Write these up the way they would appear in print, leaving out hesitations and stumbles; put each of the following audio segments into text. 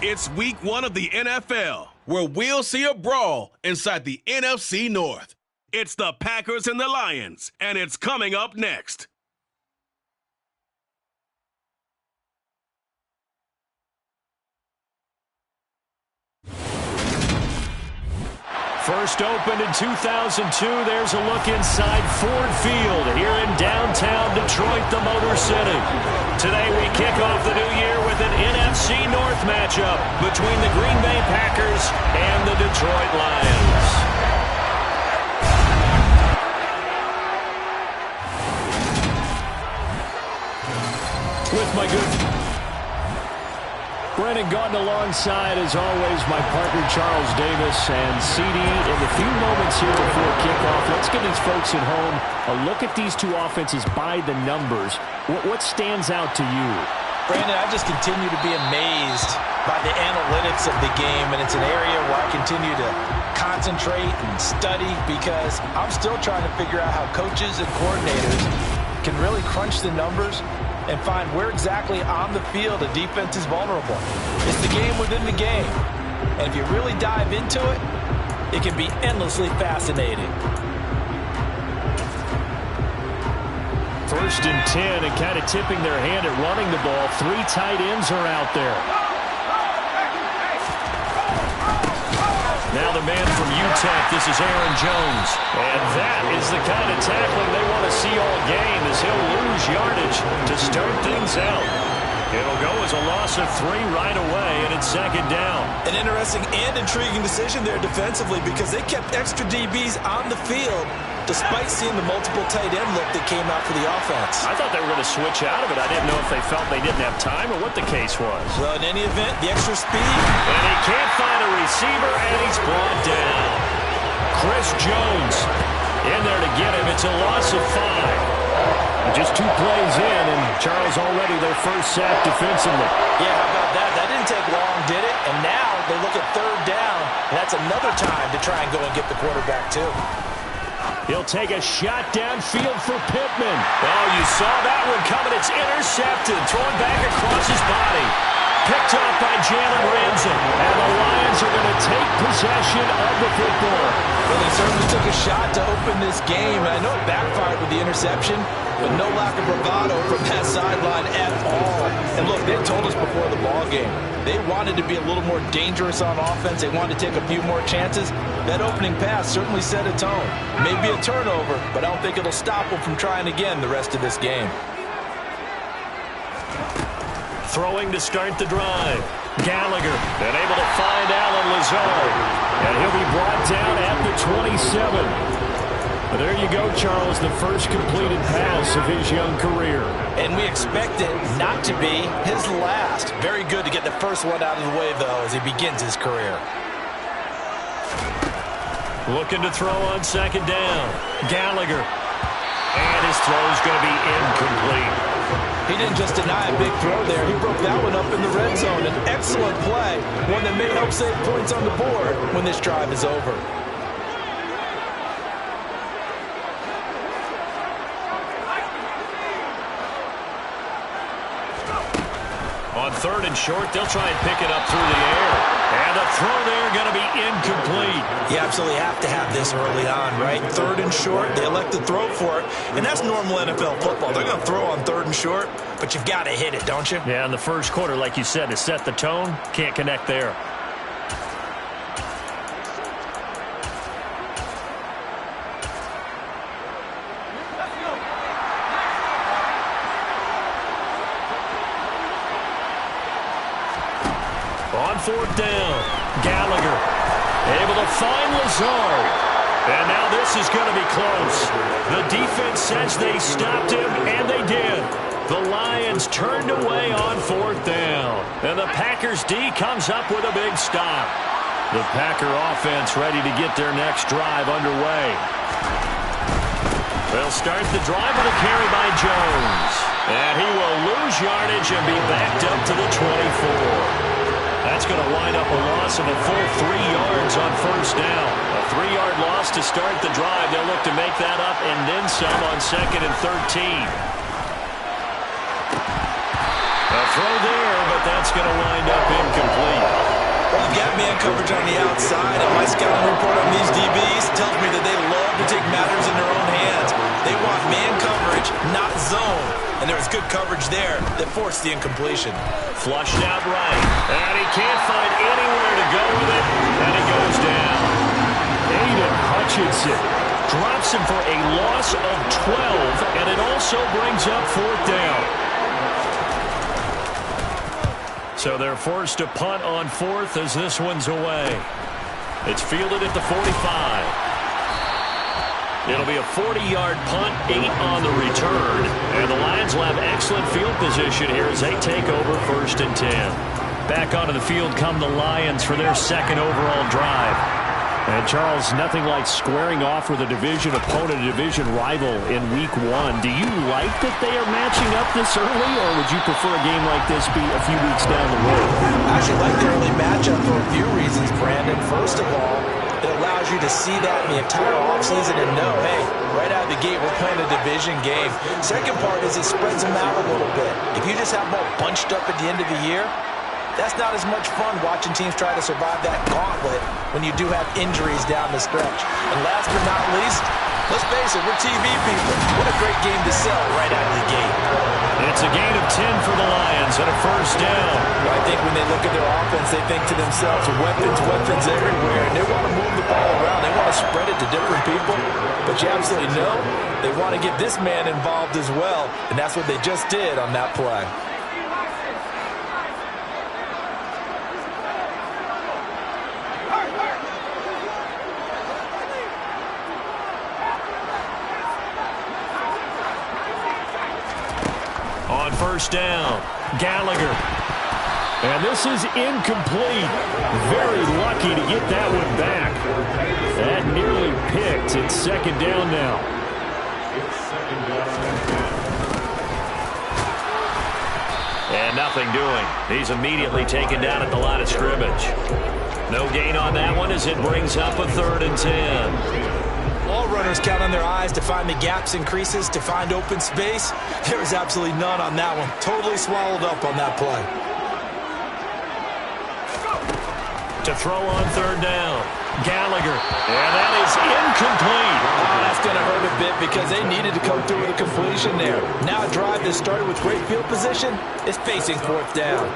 It's week 1 of the NFL, where we'll see a brawl inside the NFC North. It's the Packers and the Lions, and it's coming up next. First opened in 2002, there's a look inside Ford Field here in downtown Detroit, the Motor City. Today we kick off the new year with an NFC North matchup between the Green Bay Packers and the Detroit Lions. With my good Brennan Gaudin alongside, as always, my partner Charles Davis, and CD in the few moments here before kickoff. Let's give these folks at home a look at these two offenses by the numbers. What stands out to you? Brandon, I just continue to be amazed by the analytics of the game, and it's an area where I continue to concentrate and study because I'm still trying to figure out how coaches and coordinators can really crunch the numbers and find where exactly on the field a defense is vulnerable. It's the game within the game. And if you really dive into it, it can be endlessly fascinating. First and 10, and kind of tipping their hand at running the ball. 3 tight ends are out there. Now the man from UTEP, this is Aaron Jones. And that is the kind of tackling they want to see all game, as he'll lose yardage to start things out. It'll go as a loss of 3 right away, and it's second down. An interesting and intriguing decision there defensively because they kept extra DBs on the field despite seeing the multiple tight end look that came out for the offense. I thought they were going to switch out of it. I didn't know if they felt they didn't have time or what the case was. Well, in any event, the extra speed. And he can't find a receiver, and he's brought down. Chris Jones in there to get him. It's a loss of 5. Just 2 plays in, and Charles already their first sack defensively. Yeah, how about that? That didn't take long, did it? And now they look at third down, and that's another time to try and go and get the quarterback, too. He'll take a shot downfield for Pittman. Oh, you saw that one coming. It's intercepted. Thrown back across his body. Picked off by Jalen Ramsey. And the Lions are going to take possession of the football. Well, they certainly took a shot to open this game. And I know it backfired with the interception, but no lack of bravado from that sideline at all. And look, they told us before the ball game, they wanted to be a little more dangerous on offense. They wanted to take a few more chances. That opening pass certainly set a tone. Maybe a turnover, but I don't think it'll stop them from trying again the rest of this game. Throwing to start the drive. Gallagher, and able to find Alan Lazard. And he'll be brought down at the 27. But there you go, Charles, the first completed pass of his young career. And we expect it not to be his last. Very good to get the first one out of the way, though, as he begins his career. Looking to throw on second down. Gallagher. And his throw's going to be incomplete. He didn't just deny a big throw there. He broke that one up in the red zone. An excellent play. One that may help save points on the board when this drive is over. On third and short, they'll try and pick it up through the air. And the throw there going to be incomplete. You absolutely have to have this early on, right? Third and short, they elect to throw for it. And that's normal NFL football. They're going to throw on third and short, but you've got to hit it, don't you? Yeah, in the first quarter, like you said, to set the tone, can't connect there. On fourth down, Gallagher able to find Lazard. And now this is going to be close. The defense says they stopped him, and they did. The Lions turned away on fourth down. And the Packers D comes up with a big stop. The Packer offense ready to get their next drive underway. They'll start the drive with a carry by Jones. And he will lose yardage and be backed up to the 24. That's going to wind up a loss of a full 3 yards on first down. A 3-yard loss to start the drive. They'll look to make that up and then some on second and 13. A throw there, but that's going to wind up incomplete. man coverage on the outside, and my scouting report on these DBs tells me that they love to take matters in their own hands. They want man coverage, not zone. And there was good coverage there that forced the incompletion. Flushed out right. And he can't find anywhere to go with it. And it goes down. Aiden Hutchinson drops him for a loss of 12. And it also brings up 4th down. So they're forced to punt on 4th as this one's away. It's fielded at the 45. It'll be a 40-yard punt, 8 on the return. And the Lions will have excellent field position here as they take over 1st and 10. Back onto the field come the Lions for their 2nd overall drive. And, Charles, nothing like squaring off with a division opponent, a division rival in Week 1. Do you like that they are matching up this early, or would you prefer a game like this be a few weeks down the road? I actually like the early matchup for a few reasons, Brandon. First of all, it allows you to see that in the entire offseason and know, hey, right out of the gate, we're playing a division game. Second part is it spreads them out a little bit. If you just have them all bunched up at the end of the year, that's not as much fun watching teams try to survive that gauntlet when you do have injuries down the stretch. And last but not least, let's face it, we're TV people. What a great game to sell right out of the gate. It's a gain of 10 for the Lions and a 1st down. Well, I think when they look at their offense, they think to themselves, weapons everywhere, and they want to move the ball around. They want to spread it to different people, but you absolutely know they want to get this man involved as well, and that's what they just did on that play. On 1st down, Gallagher. And this is incomplete. Very lucky to get that one back. That nearly picked. It's 2nd down now. And nothing doing. He's immediately taken down at the line of scrimmage. No gain on that one as it brings up a 3rd and 10. All runners count on their eyes to find the gaps and creases, to find open space. There was absolutely none on that one. Totally swallowed up on that play. To throw on 3rd down, Gallagher. And that is incomplete. Oh, that's going to hurt a bit because they needed to come through with a completion there. Now a drive that started with great field position is facing 4th down.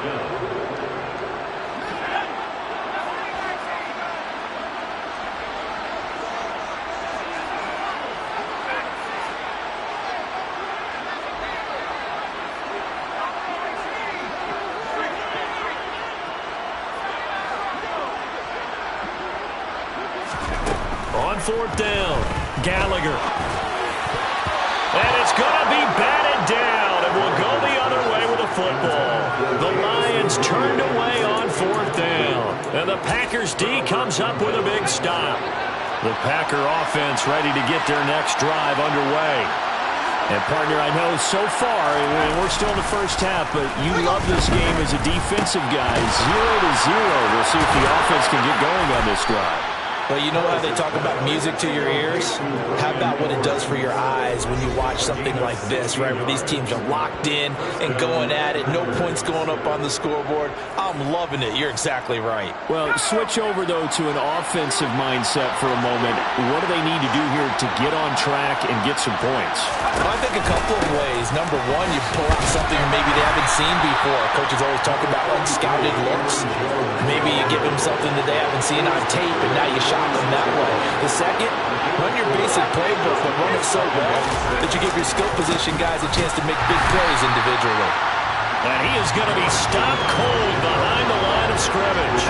On 4th down, Gallagher. And it's going to be batted down, and we'll go the other way with a football. The Lions turned away on 4th down, and the Packers D comes up with a big stop. The Packer offense ready to get their next drive underway. And, partner, I know so far, and we're still in the 1st half, but you love this game as a defensive guy. 0-0. We'll see if the offense can get going on this drive. Well, you know how they talk about music to your ears? How about what it does for your eyes when you watch something like this, right, where these teams are locked in and going at it, no points going up on the scoreboard? I'm loving it. You're exactly right. Well, switch over, though, to an offensive mindset for a moment. What do they need to do here to get on track and get some points? Well, I think a couple of ways. Number one, you pull out something maybe they haven't seen before. Coaches always talk about unscouted looks. Maybe you give them something that they haven't seen on tape, and now you shot them that way. The second, run your basic playbook, but run it so well that you give your skill position guys a chance to make big plays individually. And he is going to be stopped cold behind the line of scrimmage.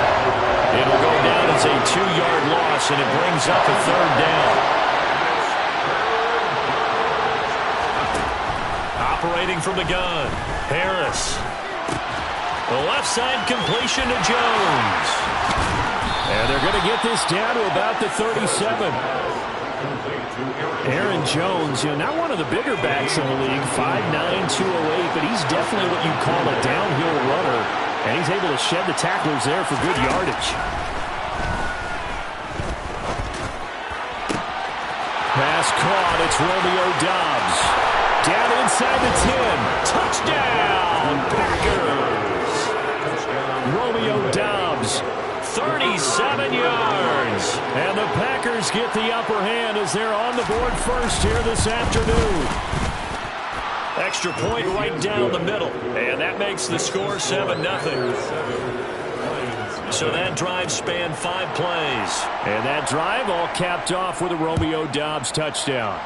It will go down as a 2-yard loss, and it brings up a 3rd down. Operating from the gun, Harris. The left side completion to Jones. And they're going to get this down to about the 37. Aaron Jones, not one of the bigger backs in the league, 5'9", 208, but he's definitely what you'd call a downhill runner. And he's able to shed the tacklers there for good yardage. Pass caught. It's Romeo Doubs. Down inside the 10. Touchdown, Packers. Romeo Doubs, 30 Lions get the upper hand as they're on the board first here this afternoon. Extra point right down the middle, and that makes the score 7-0. So that drive spanned 5 plays, and that drive all capped off with a Romeo Doubs touchdown.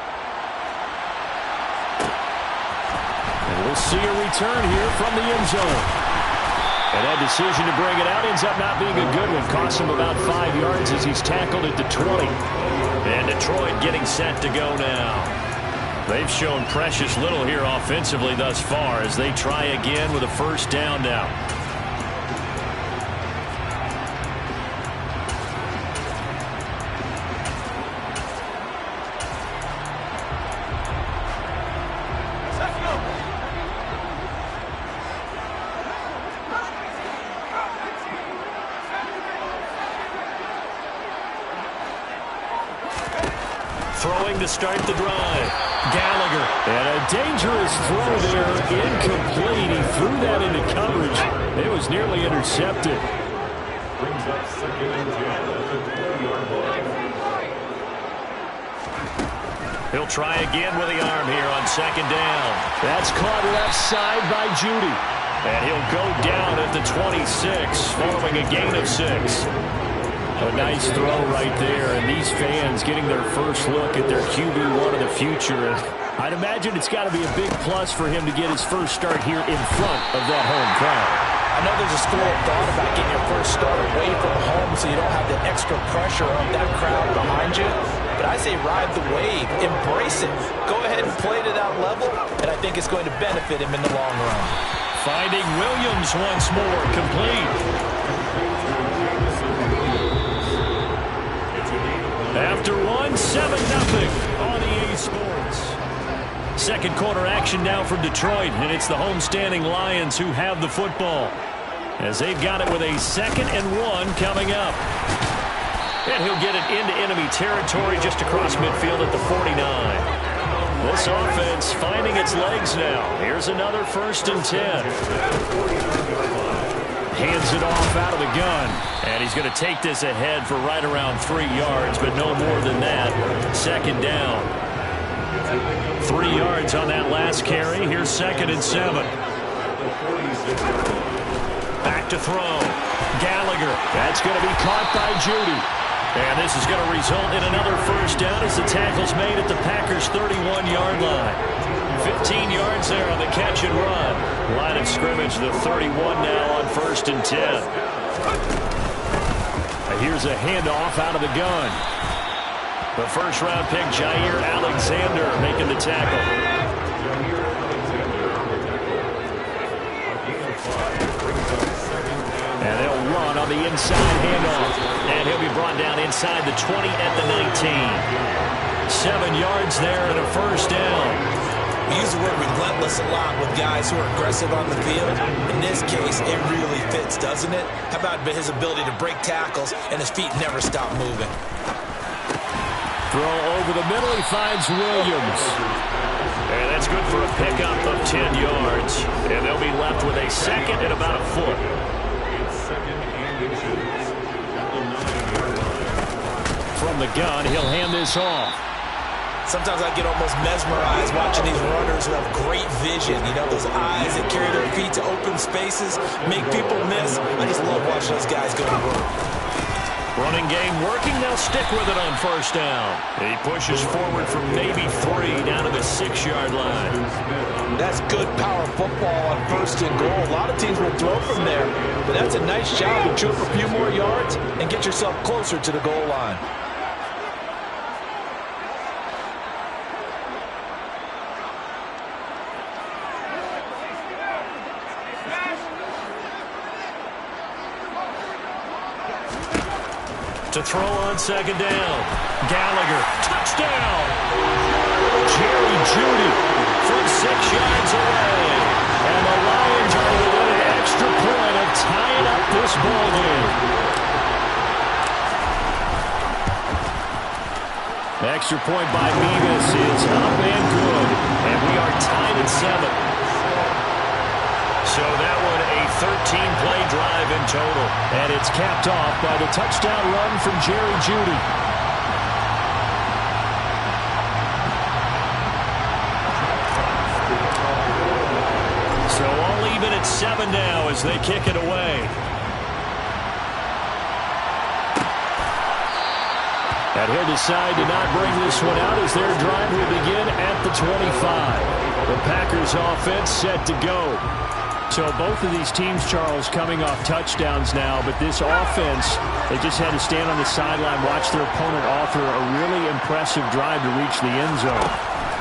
And we'll see a return here from the end zone. And that decision to bring it out ends up not being a good one. Costs him about 5 yards as he's tackled at the 20. And Detroit getting set to go now. They've shown precious little here offensively thus far as they try again with a first down now. Throwing to start the drive. Gallagher. And a dangerous throw there. Incomplete. He threw that into coverage. It was nearly intercepted. He'll try again with the arm here on second down. That's caught left side by Judy. And he'll go down at the 26 following a gain of 6. A nice throw right there, and these fans getting their first look at their QB1 of the future. I'd imagine it's got to be a big plus for him to get his first start here in front of that home crowd. I know there's a school of thought about getting your first start away from home so you don't have the extra pressure of that crowd behind you. But I say ride the wave, embrace it. Go ahead and play it at that level, and I think it's going to benefit him in the long run. Finding Williams once more, complete. After 1, 7-0 on EA Sports. Second quarter action now from Detroit, and it's the homestanding Lions who have the football as they've got it with a 2nd and 1 coming up. And he'll get it into enemy territory just across midfield at the 49. This offense finding its legs now. Here's another 1st and 10. Hands it off out of the gun. And he's going to take this ahead for right around 3 yards, but no more than that. 2nd down. 3 yards on that last carry. Here's 2nd and 7. Back to throw. Gallagher. That's going to be caught by Judy. And this is going to result in another first down as the tackle's made at the Packers' 31-yard line. 15 yards there on the catch and run. Line of scrimmage, the 31 now on 1st and 10. And here's a handoff out of the gun. The first-round pick, Jair Alexander, making the tackle. And they'll run on the inside handoff. And he'll be brought down inside the 20 at the 19. 7 yards there and a first down. We use the word relentless a lot with guys who are aggressive on the field. In this case, it really fits, doesn't it? How about his ability to break tackles and his feet never stop moving? Throw over the middle, he finds Williams. And that's good for a pickup of 10 yards. And they'll be left with a 2nd and about a foot. From the gun, he'll hand this off. Sometimes I get almost mesmerized watching these runners who have great vision. You know, those eyes that carry their feet to open spaces, make people miss. I just love watching those guys go to work. Running game working. They'll stick with it on first down. He pushes forward from maybe 3 down to the 6-yard line. That's good power football on 1st and goal. A lot of teams will throw from there, but that's a nice job to chew up a few more yards and get yourself closer to the goal line. To throw on 2nd down. Gallagher, touchdown! Jerry Judy from 6 yards away. And the Lions are within an extra point of tying up this ball game. Extra point by Beavis is up and good. And we are tied at 7. So that one a 13-play drive in total. And it's capped off by the touchdown run from Jerry Judy. and it's 7 now as they kick it away. And he'll decide to not bring this one out as their drive will begin at the 25. The Packers offense set to go. So both of these teams, Charles, coming off touchdowns now, but this offense, they just had to stand on the sideline, watch their opponent offer a really impressive drive to reach the end zone.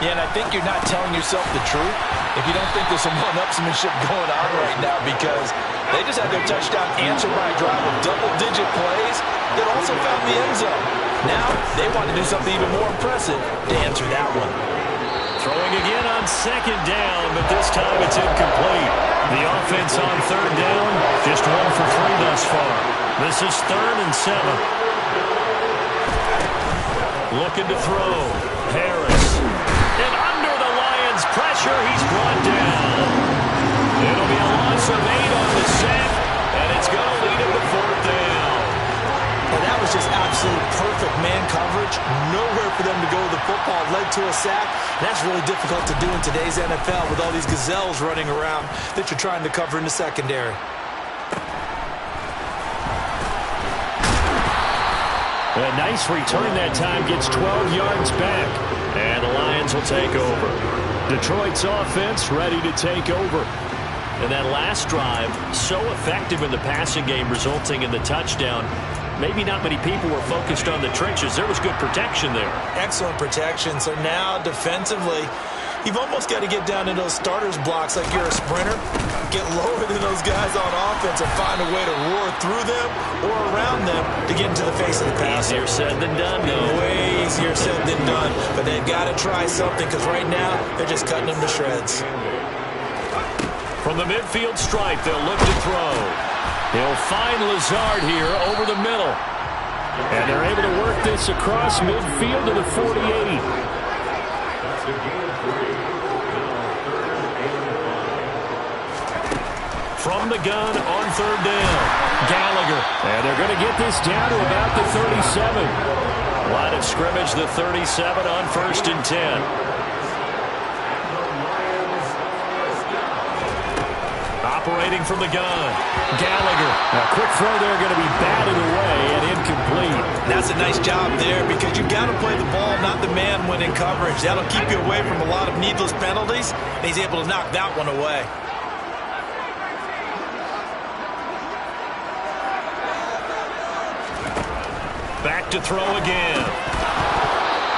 Yeah, and I think you're not telling yourself the truth if you don't think there's some one-upsmanship going on right now, because they just had their touchdown answered by a drive of double-digit plays that also found the end zone. Now they want to do something even more impressive to answer that one. Throwing again on 2nd down, but this time it's incomplete. The offense on 3rd down, just 1 for 3 thus far. This is 3rd and 7. Looking to throw. Harris. And under the Lions' pressure, he's brought down. It'll be a loss of 8 on the sack, and it's going to lead him to 4th down. And that was just absolute perfect man coverage. Nowhere for them to go with the football. Led to a sack. That's really difficult to do in today's NFL with all these gazelles running around that you're trying to cover in the secondary. A nice return that time, gets 12 yards back. And the Lions will take over. Detroit's offense ready to take over. And that last drive, so effective in the passing game, resulting in the touchdown. Maybe not many people were focused on the trenches. There was good protection there. Excellent protection. So now defensively, you've almost got to get down in those starters blocks like you're a sprinter. Get lower than those guys on offense and find a way to roar through them or around them to get into the face of the passer. Easier said than done, though. Way easier said than done. But they've got to try something, because right now they're just cutting them to shreds. From the midfield stripe, they'll look to throw. They'll find Lazard here over the middle. And they're able to work this across midfield to the 48. From the gun on 3rd down, Gallagher. And they're going to get this down to about the 37. Line of scrimmage, the 37 on 1st and 10. Operating from the gun, Gallagher. A quick throw there, going to be batted away and incomplete. That's a nice job there, because you've got to play the ball, not the man when in coverage. That'll keep you away from a lot of needless penalties. And he's able to knock that one away. Back to throw again.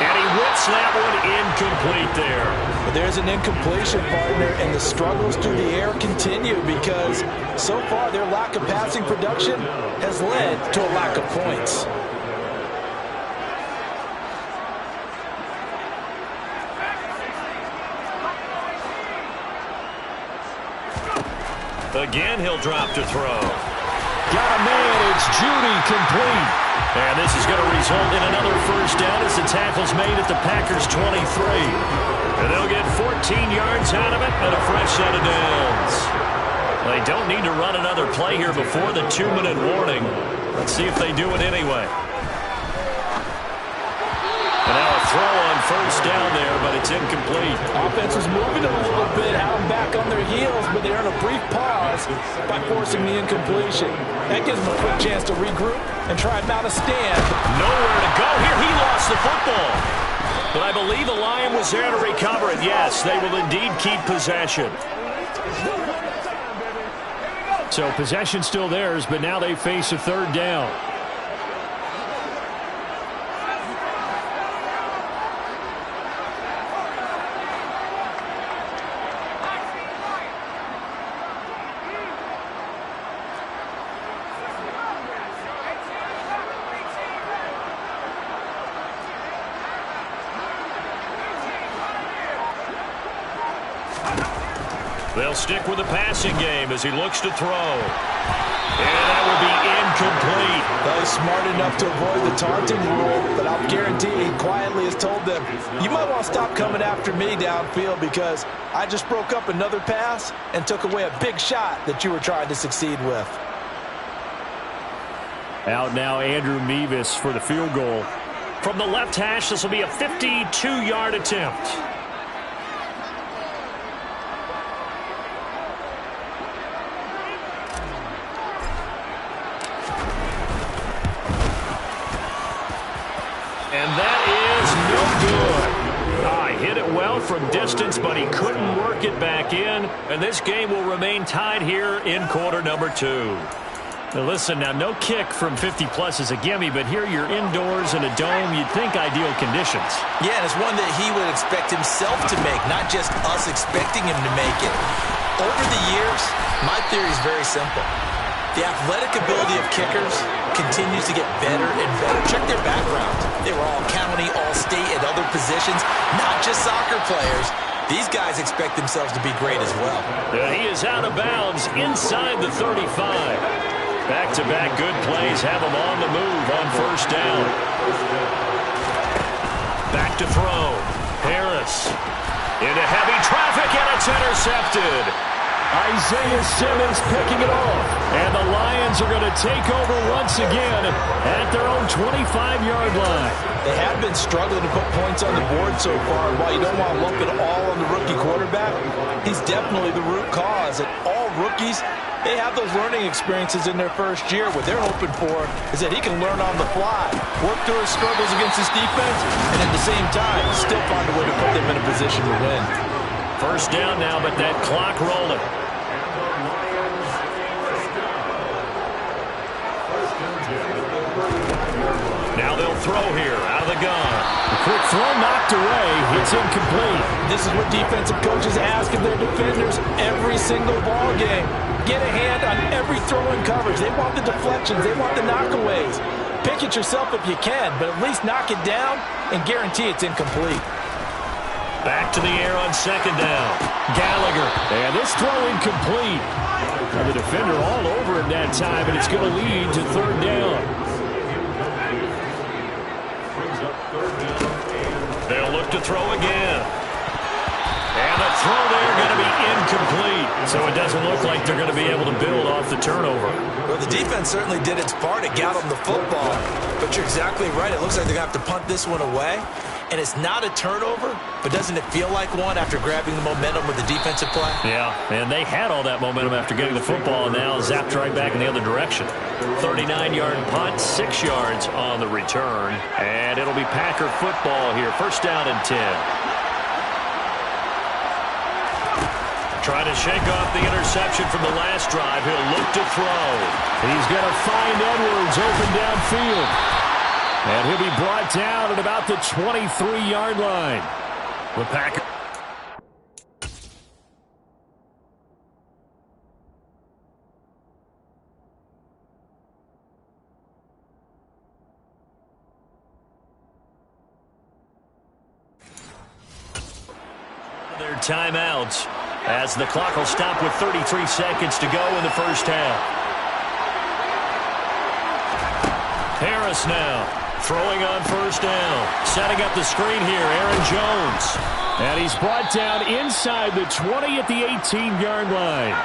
And he whips that one incomplete there. But there's an incompletion, partner, and the struggles through the air continue, because so far their lack of passing production has led to a lack of points. Again, he'll drop to throw. Got a man, it's Judy, complete. And this is going to result in another 1st down as the tackle's made at the Packers' 23. And they'll get 14 yards out of it and a fresh set of downs. They don't need to run another play here before the 2-minute warning. Let's see if they do it anyway. And now a throw on 1st down there, but it's incomplete. Offense was moving a little bit, had them back on their heels, but they're in a brief pause by forcing the incompletion. That gives them a quick chance to regroup and try and mount a stand. Nowhere to go here. He lost the football. But I believe the Lion was there to recover it. Yes, they will indeed keep possession. So possession still theirs, but now they face a 3rd down. They'll stick with the passing game as he looks to throw. And that will be incomplete. Well, he's smart enough to avoid the taunting rule, but I'll guarantee he quietly has told them, you might want to stop coming after me downfield, because I just broke up another pass and took away a big shot that you were trying to succeed with. Out now, Andrew Mevis for the field goal. From the left hash, this will be a 52-yard attempt. And that is no good. Hit it well from distance, but he couldn't work it back in. And this game will remain tied here in quarter number 2. Now listen, now no kick from 50-plus is a gimme, but here you're indoors in a dome. You'd think ideal conditions. Yeah, and it's one that he would expect himself to make, not just us expecting him to make it. Over the years, my theory is very simple. The athletic ability of kickers continues to get better and better. Check their background. They were all county, all state, at other positions, not just soccer players. These guys expect themselves to be great as well. He is out of bounds inside the 35. Back-to-back good plays have him on the move on first down. Back to throw. Harris into heavy traffic, and it's intercepted. Isaiah Simmons picking it off. And the Lions are going to take over once again at their own 25-yard line. They have been struggling to put points on the board so far. And while you don't want to lump it all on the rookie quarterback, he's definitely the root cause. And all rookies, they have those learning experiences in their first year. What they're hoping for is that he can learn on the fly, work through his struggles against his defense, and at the same time, still find a way to put them in a position to win. First down now, but that clock rolling. Now they'll throw here out of the gun. A quick throw knocked away. It's incomplete. This is what defensive coaches ask of their defenders every single ball game. Get a hand on every throw in coverage. They want the deflections. They want the knockaways. Pick it yourself if you can, but at least knock it down and guarantee it's incomplete. Back to the air on second down. Gallagher. And this throw incomplete. And the defender all over him that time, and it's going to lead to third down. They'll look to throw again. And the throw there going to be incomplete. So it doesn't look like they're going to be able to build off the turnover. Well, the defense certainly did its part to get them the football. But you're exactly right. It looks like they're going to have to punt this one away. And it's not a turnover, but doesn't it feel like one after grabbing the momentum with the defensive play? Yeah, and they had all that momentum after getting the football, and now zapped right back in the other direction. 39-yard punt, 6 yards on the return. And it'll be Packer football here. First down and 10. Trying to shake off the interception from the last drive. He'll look to throw. He's going to find Edwards open downfield. And he'll be brought down at about the 23-yard line. The Packers. Their timeouts as the clock will stop with 33 seconds to go in the first half. Harris now. Throwing on first down. Setting up the screen here, Aaron Jones. And he's brought down inside the 20 at the 18-yard line.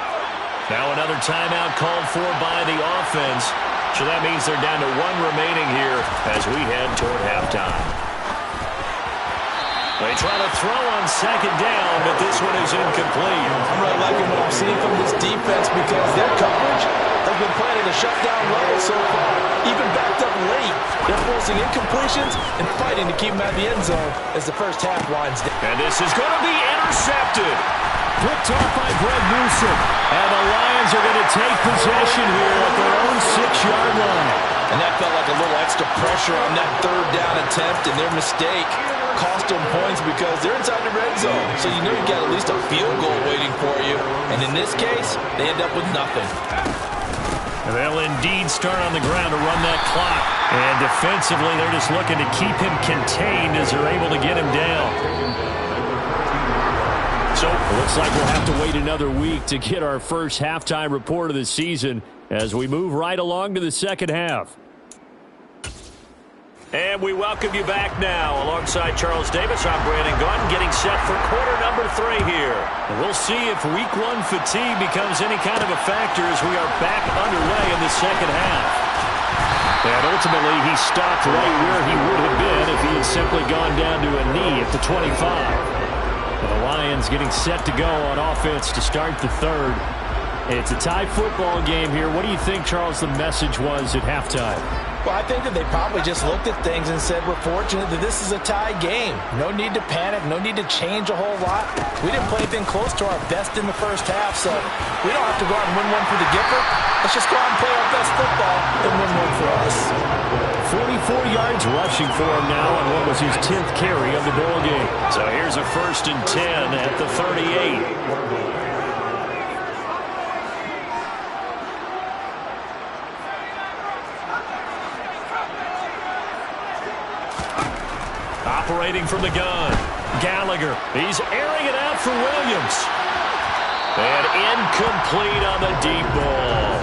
Now another timeout called for by the offense. So that means they're down to 1 remaining here as we head toward halftime. They try to throw on second down, but this one is incomplete. I'm really liking what I'm seeing from this defense because their coverage has been playing at a shutdown level so far. Even backed up late, they're forcing incompletions and fighting to keep them out of the end zone as the first half winds down. And this is going to be intercepted. Picked off by Greg Newsom. And the Lions are going to take possession here at their own 6-yard line. And that felt like a little extra pressure on that third down attempt, and their mistake cost them points because they're inside the red zone. So you know you've got at least a field goal waiting for you. And in this case, they end up with nothing. And they'll indeed start on the ground to run that clock. And defensively, they're just looking to keep him contained as they're able to get him down. So it looks like we'll have to wait another week to get our first halftime report of the season as we move right along to the second half. And we welcome you back now. Alongside Charles Davis, I'm Brandon Gunn, getting set for quarter number 3 here. And we'll see if week 1 fatigue becomes any kind of a factor as we are back underway in the second half. And ultimately, he stopped right where he would have been if he had simply gone down to a knee at the 25. And the Lions getting set to go on offense to start the third. It's a tie football game here. What do you think, Charles, the message was at halftime? Well, I think that they probably just looked at things and said, we're fortunate that this is a tie game. No need to panic, no need to change a whole lot. We didn't play anything close to our best in the first half, so we don't have to go out and win one for the Gipper. Let's just go out and play our best football and win one for us. 44 yards rushing for him now on what was his 10th carry of the ball game. So here's a 1st and 10 at the 38. Operating from the gun, Gallagher. He's airing it out for Williams. And incomplete on the deep ball.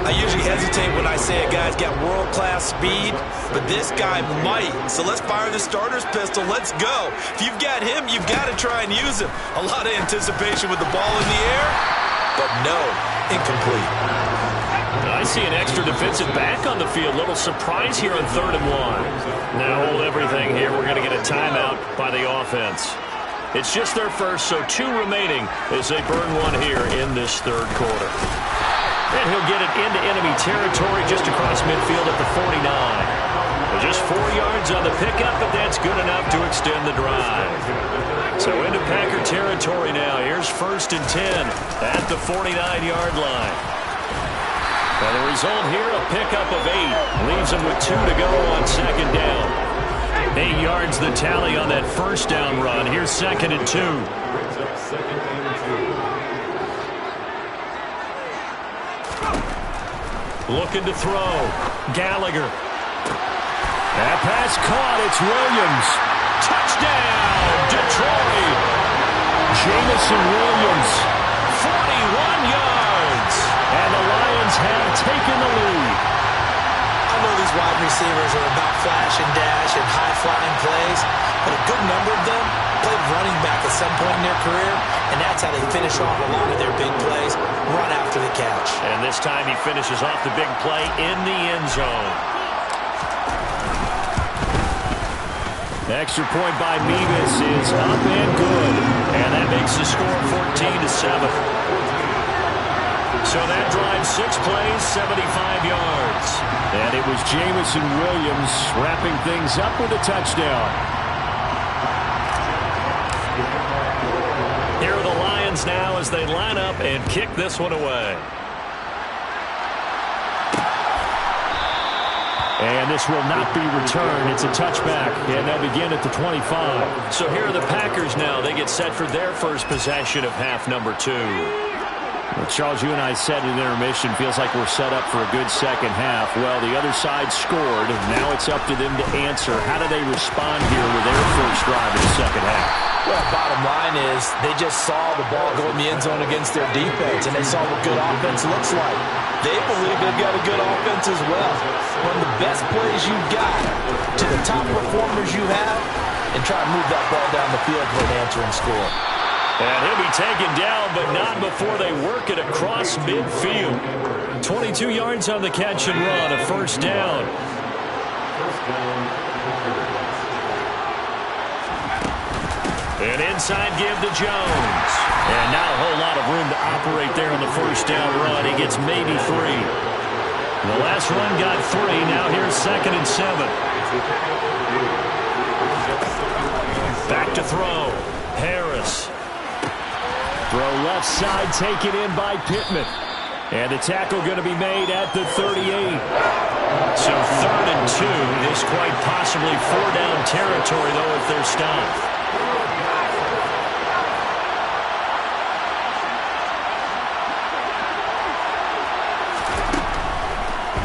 I usually hesitate when I say a guy's got world-class speed, but this guy might. So let's fire the starter's pistol. Let's go. If you've got him, you've got to try and use him. A lot of anticipation with the ball in the air, but no, incomplete. I see an extra defensive back on the field. Little surprise here on 3rd and 1. Now hold everything here. We're going to get a timeout by the offense. It's just their first, so 2 remaining as they burn one here in this 3rd quarter. And he'll get it into enemy territory just across midfield at the 49. Just 4 yards on the pickup, but that's good enough to extend the drive. So into Packer territory now. Here's 1st and 10 at the 49-yard line. And the result here, a pickup of 8. Leaves them with 2 to go on 2nd down. 8 yards the tally on that 1st down run. Here's 2nd and 2. Looking to throw. Gallagher. That pass caught. It's Williams. Touchdown, Detroit. Jamison Williams. 41 yards. And the Lions have taken the lead. I know these wide receivers are about flash and dash and high-flying plays, but a good number of them played running back at some point in their career, and that's how they finish off a lot of their big plays, run after the catch. And this time he finishes off the big play in the end zone. Extra point by Mevis is up and good, and that makes the score 14-7. So that drive 6 plays, 75 yards. And it was Jamison Williams wrapping things up with a touchdown. Here are the Lions now as they line up and kick this one away. And this will not be returned. It's a touchback, and they'll begin at the 25. So here are the Packers now. They get set for their first possession of half number 2. Well, Charles, you and I said in intermission, feels like we're set up for a good second half. Well, the other side scored, and now it's up to them to answer. How do they respond here with their first drive in the second half? Well, bottom line is they just saw the ball go in the end zone against their defense, and they saw what good offense looks like. They believe they've got a good offense as well. One of the best plays you've got to the top performers you have, and try to move that ball down the field for an answering score. And he'll be taken down, but not before they work it across midfield. 22 yards on the catch and run, a 1st down. An inside give to Jones. And not a whole lot of room to operate there on the 1st down run. He gets maybe 3. The last run got 3. Now here's 2nd and 7. Back to throw. Harris. Throw left side taken in by Pittman. And the tackle going to be made at the 38. So 3rd and 2. This quite possibly 4-down territory, though, if they're stopped.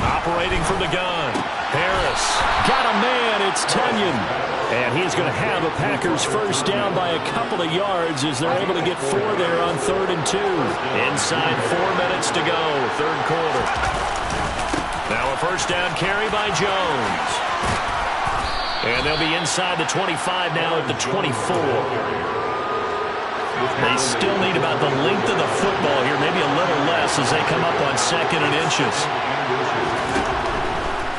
Operating from the gun. Harris. Got a man. It's Tunyon. And he's going to have a Packers 1st down by a couple of yards as they're able to get 4 there on 3rd and 2. Inside 4 minutes to go, 3rd quarter. Now a 1st down carry by Jones. And they'll be inside the 25 now at the 24. They still need about the length of the football here, maybe a little less as they come up on 2nd and inches.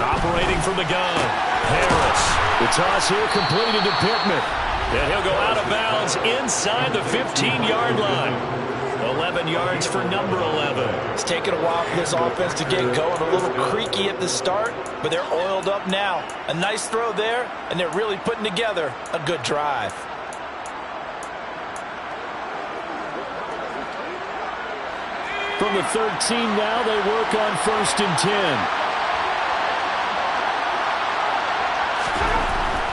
Operating from the gun, Harris. The toss here completed to Pittman. And he'll go out of bounds inside the 15-yard line. 11 11 yards for number 11. It's taken a while for this offense to get going. A little creaky at the start, but they're oiled up now. A nice throw there, and they're really putting together a good drive. From the 13 now, they work on 1st and 10.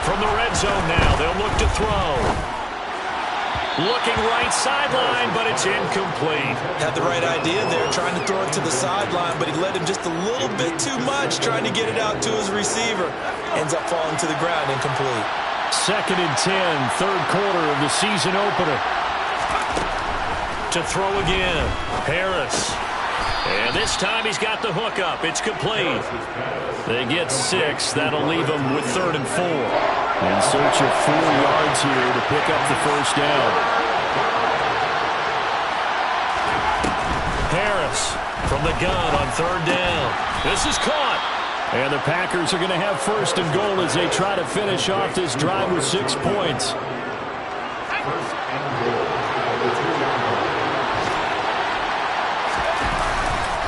From the red zone now, they'll look to throw. Looking right sideline, but it's incomplete. Had the right idea there, trying to throw it to the sideline, but he led him just a little bit too much, trying to get it out to his receiver. Ends up falling to the ground, incomplete. 2nd and 10, third quarter of the season opener. To throw again, Harris. And this time he's got the hook up. It's complete. They get 6. That'll leave them with 3rd and 4. In search of 4 yards here to pick up the first down. Harris from the gun on 3rd down. This is caught. And the Packers are going to have 1st and goal as they try to finish off this drive with 6 points.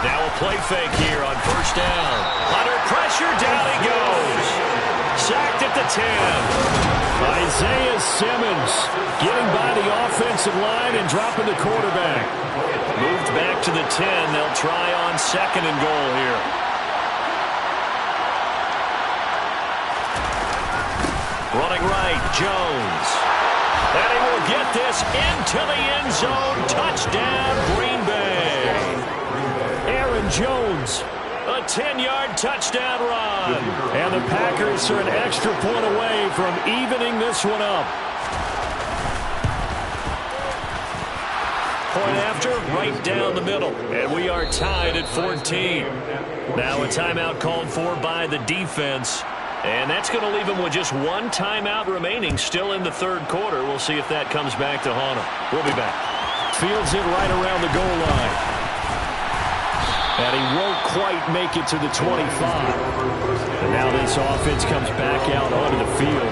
Now a play fake here on 1st down. Under pressure, down he goes. Sacked at the 10. Isaiah Simmons getting by the offensive line and dropping the quarterback. Moved back to the 10. They'll try on 2nd and goal here. Running right, Jones. And he will get this into the end zone. Touchdown, Green Bay. Aaron Jones, a 10-yard touchdown run. And the Packers are an extra point away from evening this one up. Point after, right down the middle. And we are tied at 14. Now a timeout called for by the defense. And that's going to leave them with just 1 timeout remaining still in the 3rd quarter. We'll see if that comes back to haunt them. We'll be back. Fields it right around the goal line. And he won't quite make it to the 25. And now this offense comes back out onto the field.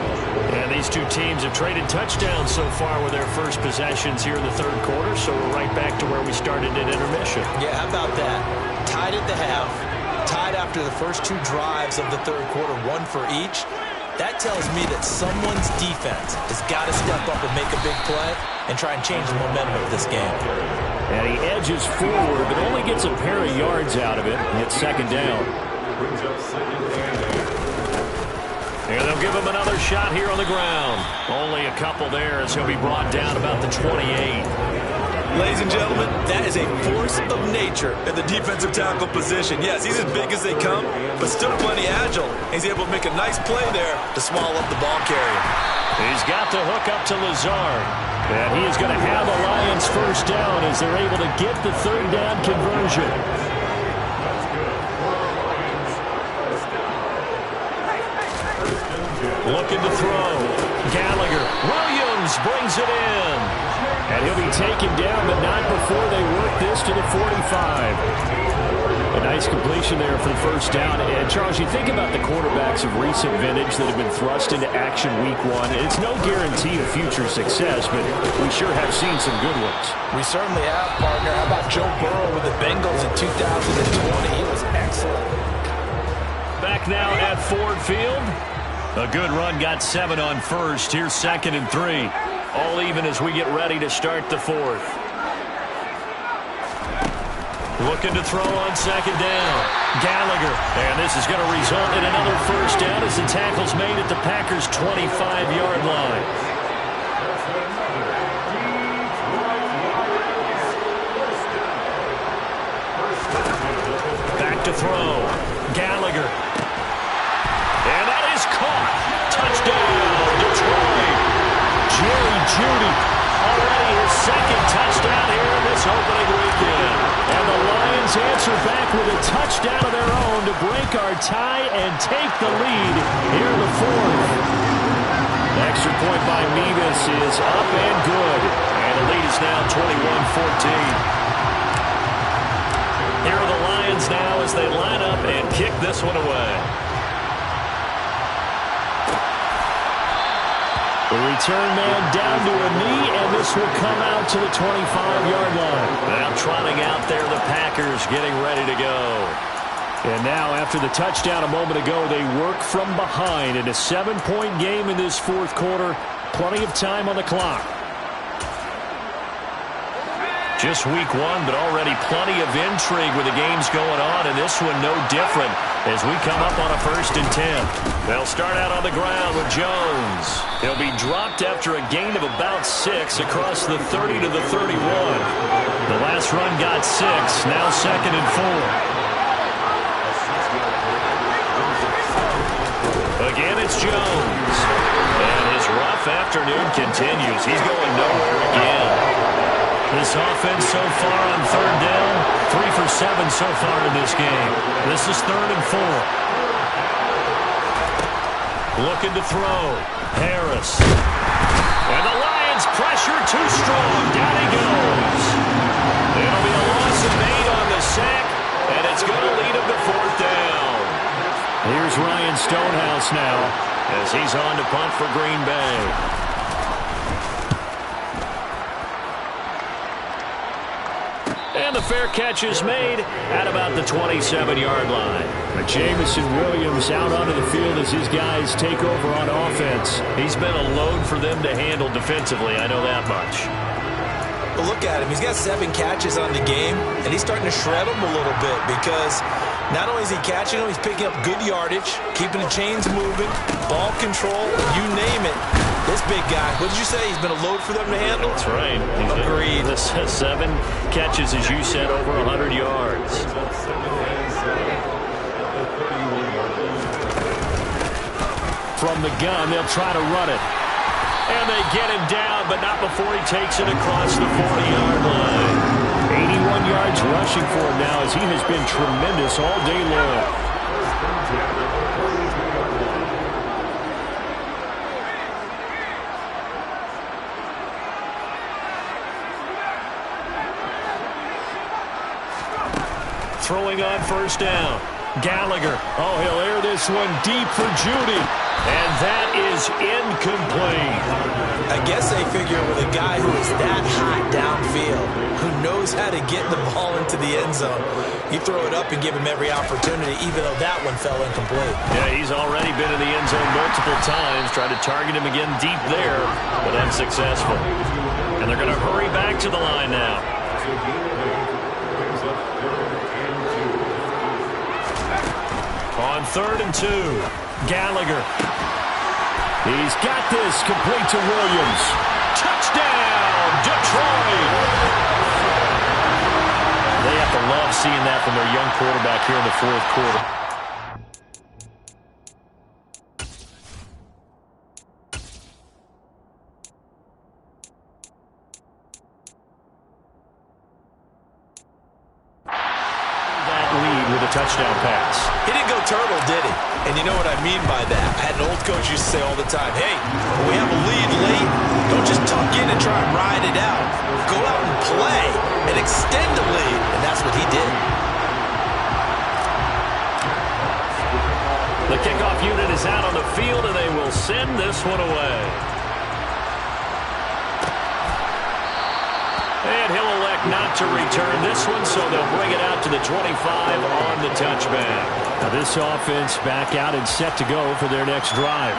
And these two teams have traded touchdowns so far with their first possessions here in the 3rd quarter. So we're right back to where we started at intermission. Yeah, how about that? Tied at the half. Tied after the first 2 drives of the 3rd quarter, 1 for each. That tells me that someone's defense has got to step up and make a big play and try and change the momentum of this game. And he edges forward, but only gets a pair of yards out of it. It's 2nd down. And they'll give him another shot here on the ground. Only a couple there as he'll be brought down about the 28. Ladies and gentlemen, that is a force of nature at the defensive tackle position. Yes, he's as big as they come, but still plenty agile. He's able to make a nice play there to swallow up the ball carrier. He's got the hook up to Lazard. And he is going to have the Lions first down as they're able to get the 3rd down conversion. Looking to throw. Gallagher. Williams brings it in. And he'll be taken down, but not before they work this to the 45. A nice completion there for the first down. And, Charles, you think about the quarterbacks of recent vintage that have been thrust into action week 1. It's no guarantee of future success, but we sure have seen some good ones. We certainly have, partner. How about Joe Burrow with the Bengals in 2020? He was excellent. Back now at Ford Field. A good run, got 7 on 1st. Here's 2nd and 3. All even as we get ready to start the 4th. Looking to throw on 2nd down. Gallagher. And this is going to result in another first down as the tackle's made at the Packers' 25-yard line. Back to throw. Gallagher. And that is caught. Touchdown, Detroit. Jerry Jeudy, already his 2nd touchdown here in this opening weekend. And the Lions answer back with a touchdown of their own to break our tie and take the lead here in the 4th. The extra point by Mevis is up and good. And the lead is now 21-14. Here are the Lions now as they line up and kick this one away. The return man down to a knee, and this will come out to the 25-yard line. Now trotting out there, the Packers getting ready to go. And now, after the touchdown a moment ago, they work from behind in a 7-point game in this fourth quarter. Plenty of time on the clock. Just week one, but already plenty of intrigue with the games going on, and this one no different as we come up on a 1st and 10. They'll start out on the ground with Jones. He'll be dropped after a gain of about 6 across the 30 to the 31. The last run got 6, now 2nd and 4. Again, it's Jones. And his rough afternoon continues. He's going nowhere again. This offense so far on 3rd down, 3 for 7 so far in this game. This is 3rd and 4. Looking to throw. Harris. And the Lions pressure too strong. Down he goes. It'll be a loss of 8 on the sack, and it's going to lead him to 4th down. Here's Ryan Stonehouse now as he's on to punt for Green Bay. And the fair catch is made at about the 27-yard line. But Jamison Williams out onto the field as his guys take over on offense. He's been a load for them to handle defensively, I know that much. But look at him. He's got 7 catches on the game, and he's starting to shred them a little bit because not only is he catching them, he's picking up good yardage, keeping the chains moving, ball control, you name it. This big guy, what did you say? He's been a load for them to handle? That's right. Agreed. This 7 catches, as you said, over 100 yards. From the gun, they'll try to run it. And they get him down, but not before he takes it across the 40-yard line. 81 yards rushing for him now as he has been tremendous all day long. Throwing on 1st down. Gallagher. Oh, he'll air this one deep for Judy. And that is incomplete. I guess they figure with a guy who is that hot downfield, who knows how to get the ball into the end zone, you throw it up and give him every opportunity, even though that one fell incomplete. Yeah, he's already been in the end zone multiple times, tried to target him again deep there, but unsuccessful. And they're going to hurry back to the line now. On 3rd and 2, Gallagher. He's got this complete to Williams. Touchdown, Detroit! They have to love seeing that from their young quarterback here in the 4th quarter. That lead with a touchdown pass. He didn't go turtle, did he? And you know what I mean by that. I had an old coach used to say all the time, hey, when we have a lead late, don't just tuck in and try and ride it out. Go out and play and extend the lead. And that's what he did. The kickoff unit is out on the field, and they will send this one away. And he'll elect not to return this one, so they'll bring it out to the 25 on the touchback. Now this offense back out and set to go for their next drive.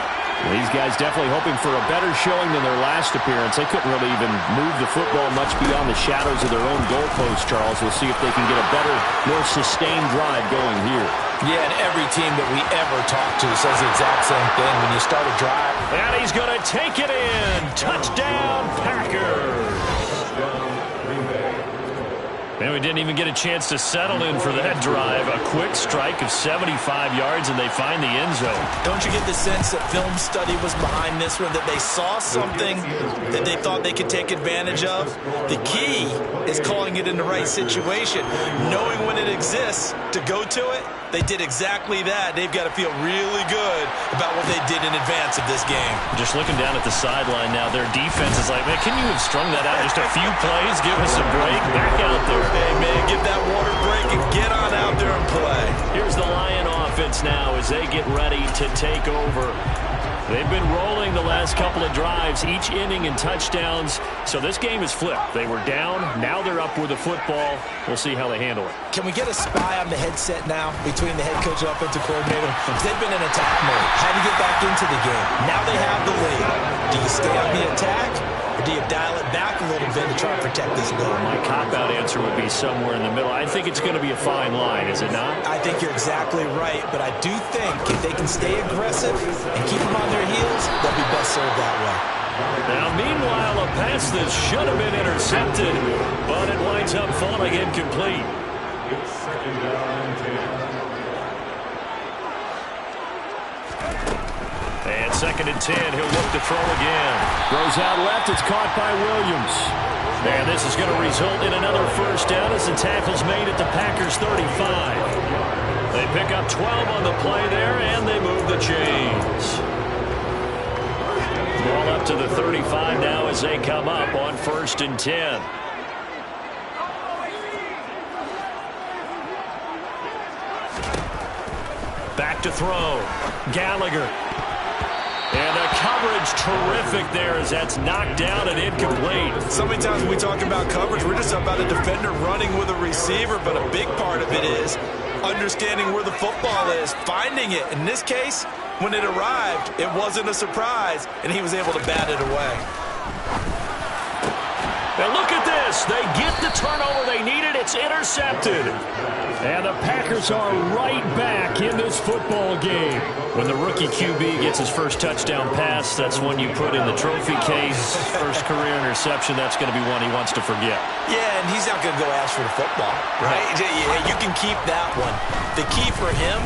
These guys definitely hoping for a better showing than their last appearance. They couldn't really even move the football much beyond the shadows of their own goalpost, Charles. We'll see if they can get a better, more sustained drive going here. Yeah, and every team that we ever talk to says the exact same thing. When you start a drive. And he's going to take it in. Touchdown, Packers. And we didn't even get a chance to settle in for that drive. A quick strike of 75 yards, and they find the end zone. Don't you get the sense that film study was behind this one, that they saw something that they thought they could take advantage of? The key is calling it in the right situation, knowing when it exists to go to it. They did exactly that. They've got to feel really good about what they did in advance of this game. Just looking down at the sideline now, their defense is like, man, can you have strung that out just a few plays? Give us a break. Back out there. Hey, man, give that water break and get on out there and play. Here's the Lion offense now as they get ready to take over. They've been rolling the last couple of drives, each inning in touchdowns. So this game is flipped. They were down. Now they're up with the football. We'll see how they handle it. Can we get a spy on the headset now between the head coach and offensive coordinator? They've been in attack mode. Had to get back into the game. Now they have the lead. Do you stay on the attack, or do you dial it back a little bit to try and protect this goal? My cop-out answer would be somewhere in the middle. I think it's going to be a fine line, is it not? I think you're exactly right, but I do think if they can stay aggressive and keep them on their heels, they'll be best served that way. Now, meanwhile, a pass that should have been intercepted, but it winds up falling incomplete. And 2nd and 10, he'll look to throw again. Throws out left, it's caught by Williams. And this is going to result in another first down as the tackle's made at the Packers' 35. They pick up 12 on the play there, and they move the chains. Ball up to the 35 now as they come up on 1st and 10. Back to throw. Gallagher. And the coverage terrific there as that's knocked down and incomplete. So many times when we talk about coverage, we're just about a defender running with a receiver, but a big part of it is understanding where the football is, finding it. In this case, when it arrived, it wasn't a surprise, and he was able to bat it away. And look at this. They get the turnover they needed. It's intercepted. And the Packers are right back in this football game. When the rookie QB gets his first touchdown pass, that's one you put in the trophy case. First career interception, that's going to be one he wants to forget. Yeah, and he's not going to go ask for the football, right? You can keep that one. The key for him,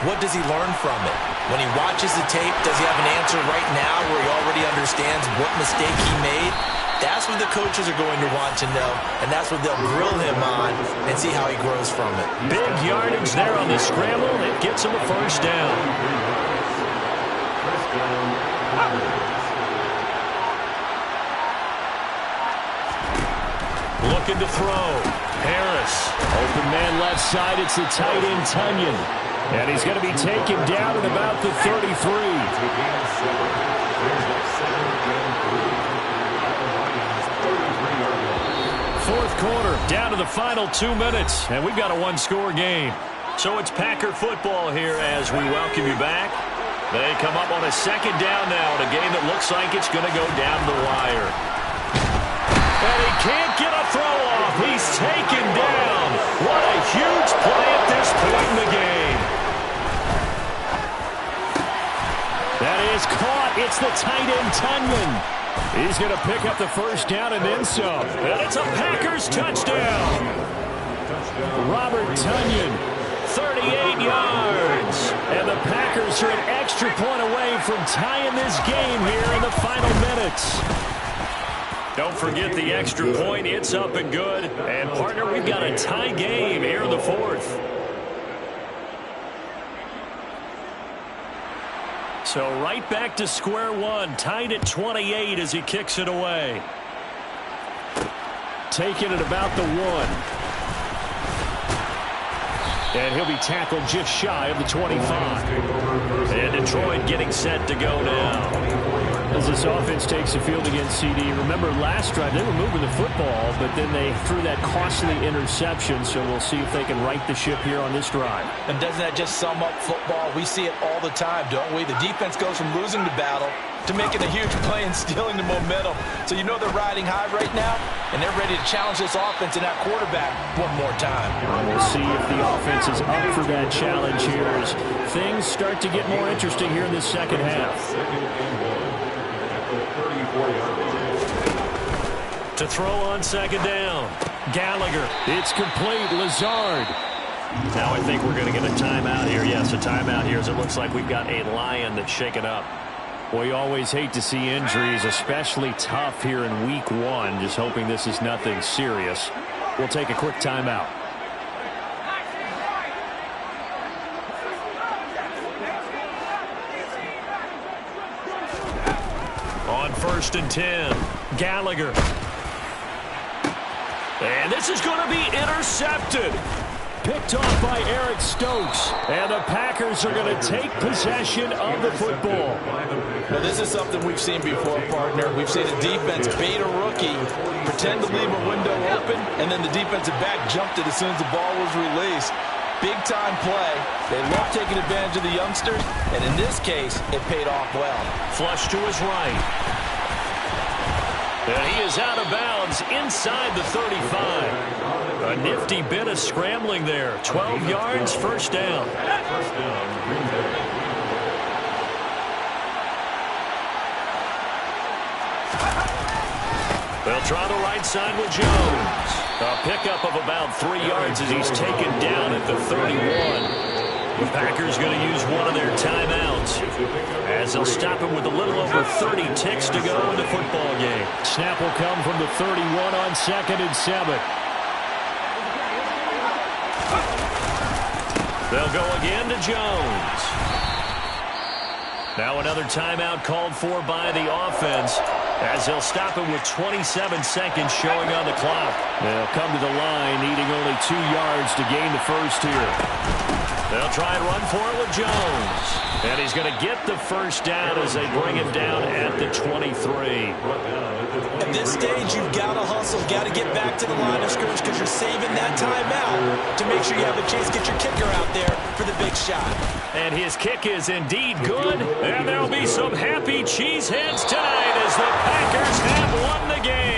what does he learn from it? When he watches the tape, does he have an answer right now where he already understands what mistake he made? That's what the coaches are going to want to know, and that's what they'll grill him on and see how he grows from it. Big yardage there on the scramble. It gets him a first down. Looking to throw. Harris. Open man left side. It's the tight end, Tunyon. And he's going to be taken down at about the 33. Fourth quarter, down to the final 2 minutes, and we've got a one-score game. So it's Packer football here as we welcome you back. They come up on a 2nd down now in a game that looks like it's going to go down the wire. And he can't get a throw off. He's taken down. What a huge play at this point in the game. That is caught. It's the tight end, Tunyon. He's going to pick up the first down and then some. And it's a Packers touchdown. Robert Tunyon, 38 yards. And the Packers are an extra point away from tying this game here in the final minutes. Don't forget the extra point. It's up and good. And, partner, we've got a tie game here in the 4th. So right back to square one, tied at 28 as he kicks it away. Taking it about the 1. And he'll be tackled just shy of the 25. And Detroit getting set to go now. As this offense takes the field against CD, remember last drive they were moving the football, but then they threw that costly interception, so we'll see if they can right the ship here on this drive. And doesn't that just sum up football? We see it all the time, don't we? The defense goes from losing the battle to making a huge play and stealing the momentum. So you know they're riding high right now, and they're ready to challenge this offense and that quarterback one more time. And we'll see if the offense is up for that challenge here as things start to get more interesting here in the second half. To throw on 2nd down. Gallagher. It's complete. Lazard. Now I think we're going to get a timeout here. Yes, a timeout here as it looks like we've got a Lion that's shaken up. Well, you always hate to see injuries, especially tough here in week 1. Just hoping this is nothing serious. We'll take a quick timeout. On 1st and 10, Gallagher. And this is going to be intercepted. picked off by Eric Stokes. And the Packers are going to take possession of the football. Well, this is something we've seen before, partner. We've seen a defense bait a rookie, pretend to leave a window open, and then the defensive back jumped it as soon as the ball was released. Big-time play. They love taking advantage of the youngsters, and in this case, it paid off well. Flush to his right. And he is out of bounds inside the 35. A nifty bit of scrambling there. 12 yards, first down. They'll try the right side with Jones. A pickup of about 3 yards as he's taken down at the 31. The Packers going to use one of their timeouts as they'll stop him with a little over 30 ticks to go in the football game. Snap will come from the 31 on 2nd and 7. They'll go again to Jones. Now another timeout called for by the offense as they'll stop him with 27 seconds showing on the clock. They'll come to the line needing only 2 yards to gain the first here. They'll try and run for it with Jones. And he's going to get the first down as they bring him down at the 23. At this stage, you've got to hustle, got to get back to the line of scrimmage because you're saving that timeout to make sure you have a chance to get your kicker out there for the big shot. And his kick is indeed good. And there'll be some happy cheeseheads tonight as the Packers have won the game.